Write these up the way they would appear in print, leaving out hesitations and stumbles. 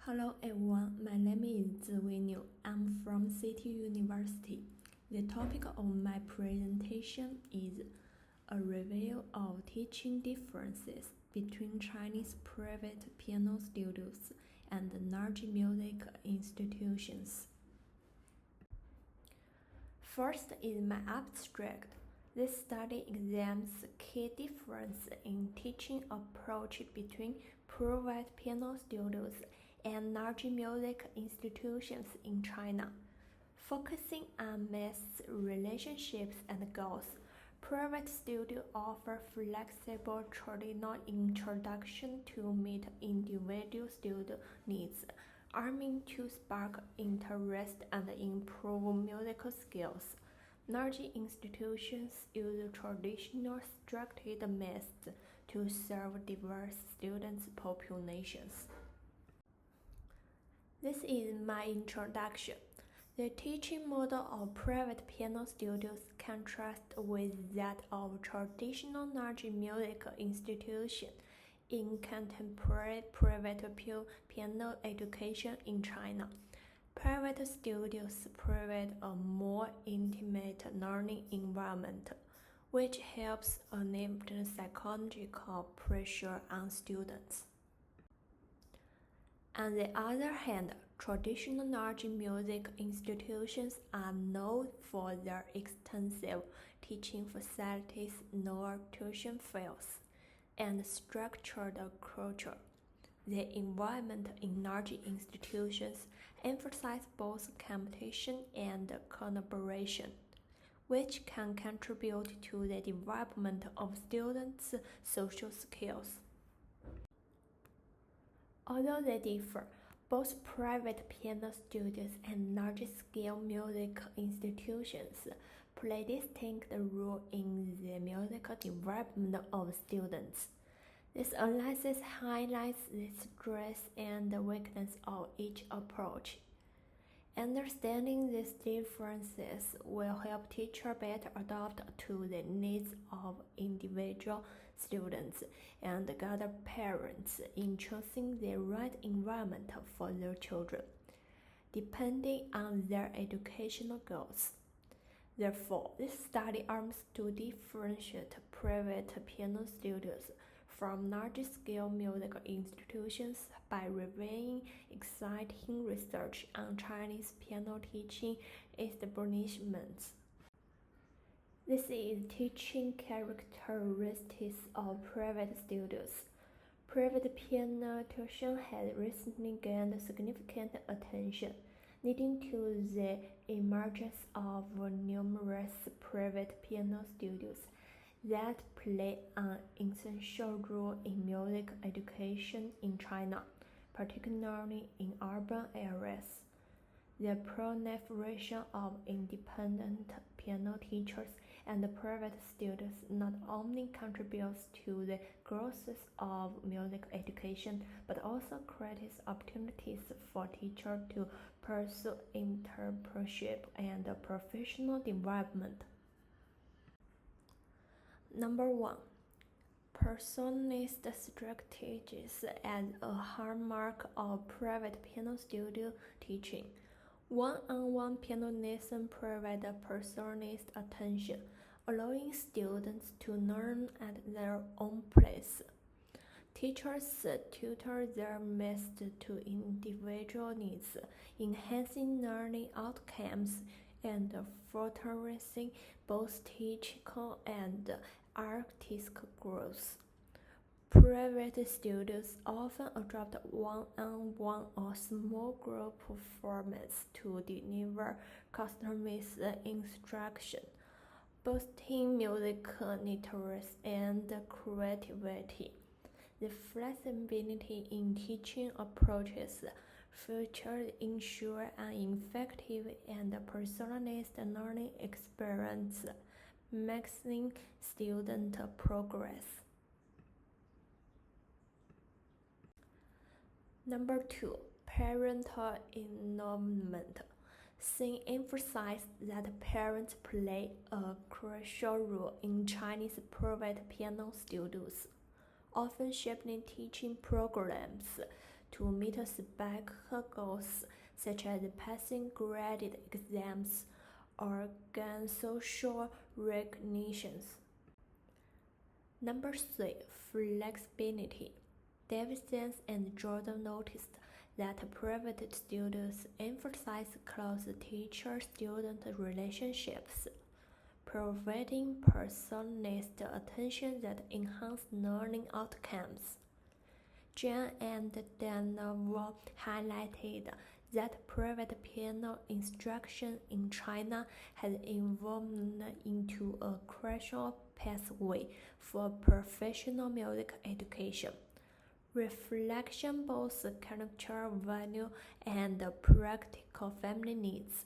Hello everyone, my name is Ziwei Liu. I'm from City University. The topic of my presentation is a review of teaching differences between Chinese private piano studios and large music institutions. First is my abstract. This study examines key difference in teaching approach between private piano studios and large music institutions in China. Focusing on mass relationships and goals, private studios offer flexible traditional introduction to meet individual student needs, aiming to spark interest and improve musical skills. Large institutions use traditional structured methods to serve diverse student populations. This is my introduction. The teaching model of private piano studios contrasts with that of traditional large music institutions in contemporary private piano education in China. Private studios provide a more intimate learning environment, which helps alleviate psychological pressure on students. On the other hand, traditional large music institutions are known for their extensive teaching facilities, lower tuition fees, and structured culture. The environment in large institutions emphasizes both competition and collaboration, which can contribute to the development of students' social skills. Although they differ, both private piano studios and large-scale music institutions play distinct roles in the musical development of students. This analysis highlights the strengths and weaknesses of each approach. Understanding these differences will help teachers better adapt to the needs of individual students and guide parents in choosing the right environment for their children, depending on their educational goals. Therefore, this study aims to differentiate private piano studios from large-scale music institutions by revealing exciting research on Chinese piano teaching establishments. This is teaching characteristics of private studios. Private piano tuition has recently gained significant attention, leading to the emergence of numerous private piano studios that play an essential role in music education in China, particularly in urban areas. The proliferation of independent piano teachers and private studios not only contributes to the growth of music education, but also creates opportunities for teachers to pursue entrepreneurship and professional development. Number 1. Personalized strategies as a hallmark of private piano studio teaching. One-on-one piano lesson provides personalized attention, allowing students to learn at their own pace. Teachers tutor their method to individual needs, enhancing learning outcomes and fostering both technical and artistic growth. Private studios often adopt one-on-one or small group formats to deliver customized instruction, boosting musical literacy and creativity. The flexibility in teaching approaches featured ensure an effective and personalized learning experience, maximizing student progress. Number 2. Parental involvement. Singh emphasized that parents play a crucial role in Chinese private piano studios, often shaping teaching programs to meet spec goals such as passing graded exams or gain social recognitions. Number 3. Flexibility. Davidson and Jordan noticed that private students emphasize close teacher-student relationships, providing personalized attention that enhances learning outcomes. Jen and Dana highlighted that private piano instruction in China has evolved into a crucial pathway for professional music education, reflecting both cultural value and practical family needs.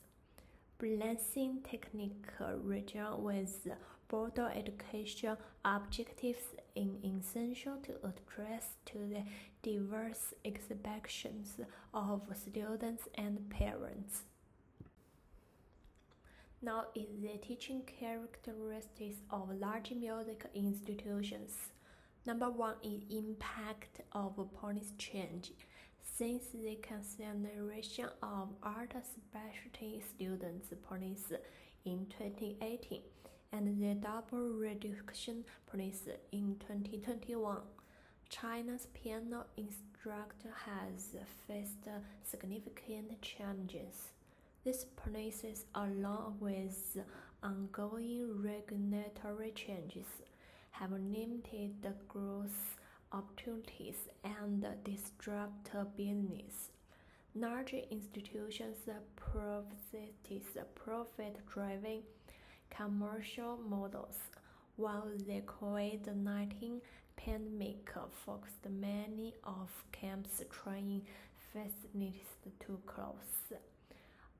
Balancing technical rigor with broader education objectives is essential to address the diverse expectations of students and parents. Now is the teaching characteristics of large music institutions. Number 1 is impact of policy change. Since the consideration of art specialty students policy in 2018 and the double reduction policy in 2021, China's piano instructor has faced significant challenges. These policies, along with ongoing regulatory changes, have limited the growth opportunities and disrupt business. Large institutions practice profit-driven commercial models, while the COVID-19 pandemic forced many off-campus training facilities to close,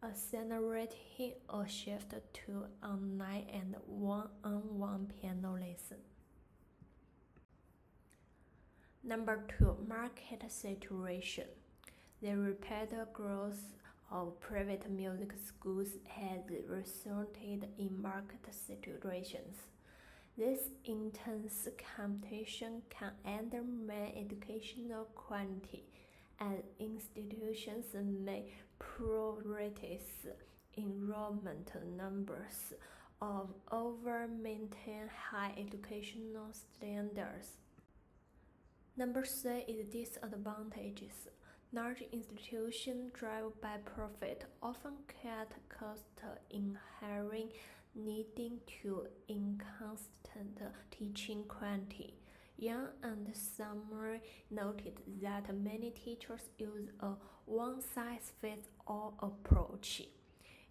accelerating a shift to online and one-on-one piano lessons. Number 2. Market saturation. The rapid growth of private music schools has resulted in market saturations. This intense competition can undermine educational quality, as institutions may prioritize enrollment numbers over maintain high educational standards. Number 3 is disadvantages. Large institutions driven by profit often cut costs in hiring, leading to inconsistent teaching quality. Young and Summer noted that many teachers use a one-size-fits-all approach,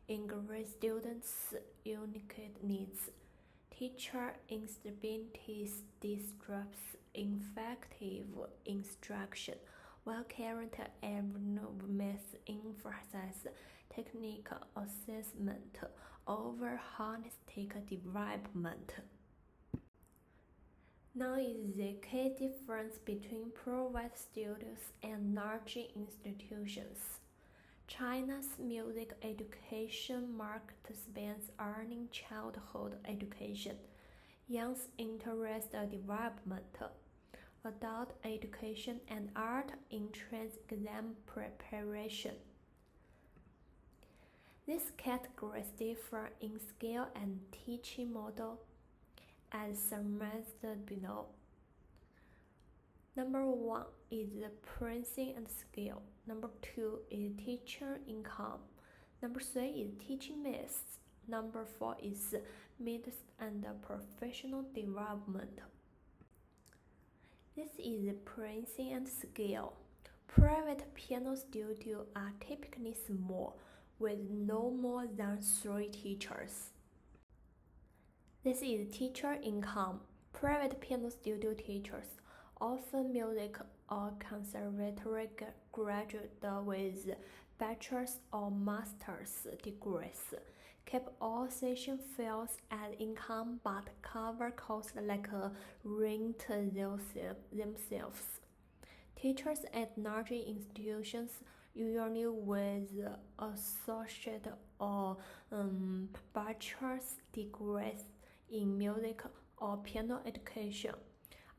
ignoring students' unique needs. Teacher instability disrupts effective instruction, while current environments emphasize technical assessment over holistic development. Now is the key difference between private studios and large institutions. China's music education market spans early childhood education, young interest development, adult education, and art entrance exam preparation. These categories differ in scale and teaching model, as summarized below. Number 1 is the pricing and scale. Number 2 is teacher income. Number 3 is teaching methods. Number 4 is methods and professional development. This is the pricing and scale. Private piano studios are typically small, with no more than 3 teachers. This is teacher income. Private piano studio teachers, often music or conservatory graduates with bachelor's or master's degrees, keep all session fees as income but cover costs like rent themselves. Teachers at large institutions, usually with associate or bachelor's degrees in music or piano education,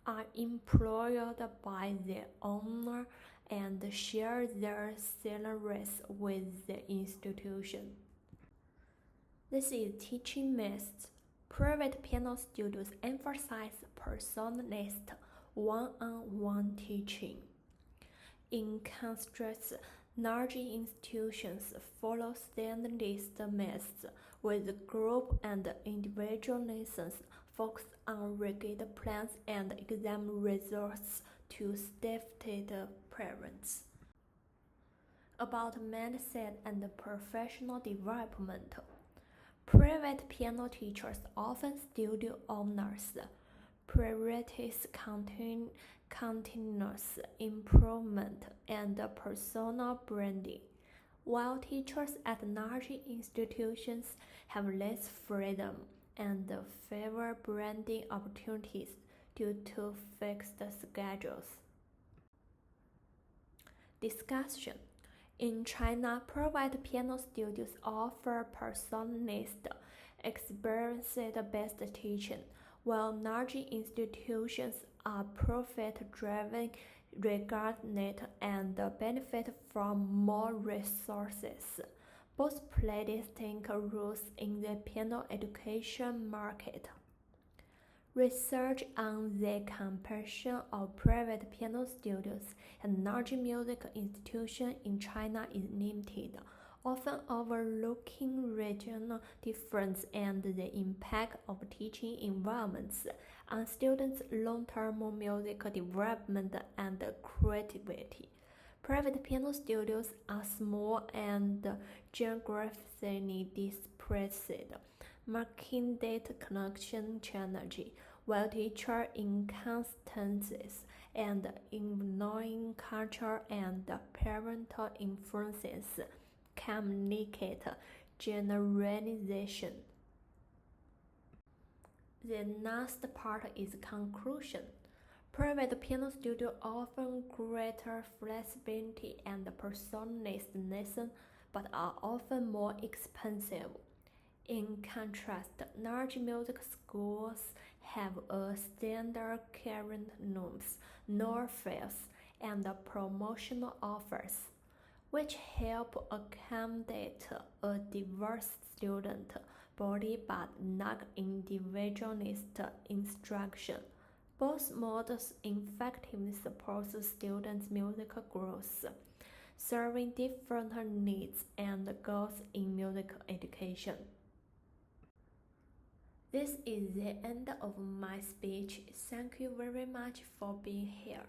are employed by the owner and share their salaries with the institution. This is teaching methods. Private piano studios emphasize personalized one-on-one teaching. In contrast, large institutions follow standardized methods with group and individual lessons focused on rigid plans and exam results to stifle parents. About mindset and professional development. Private piano teachers, often studio owners, prioritize continuous improvement and personal branding, while teachers at large institutions have less freedom and favor branding opportunities due to fixed schedules. Discussion. In China, private piano studios offer personalized, experience-based teaching, while large institutions are profit-driven, regarded and benefit from more resources. Both play distinct roles in the piano education market. Research on the comparison of private piano studios and large music institutions in China is limited, often overlooking regional difference and the impact of teaching environments on students' long-term music development and creativity. Private piano studios are small and geographically dispersed, making data collection challenging, while teacher inconsistencies and ignoring cultural and parental influences can limit generalization. The last part is conclusion. Private piano studios offer greater flexibility and personalized lessons, but are often more expensive. In contrast, large music schools have a standard curriculums, no fees, and promotional offers, which help accommodate a diverse student body but lack individualist instruction. Both models effectively support students' musical growth, serving different needs and goals in music education. This is the end of my speech. Thank you very much for being here.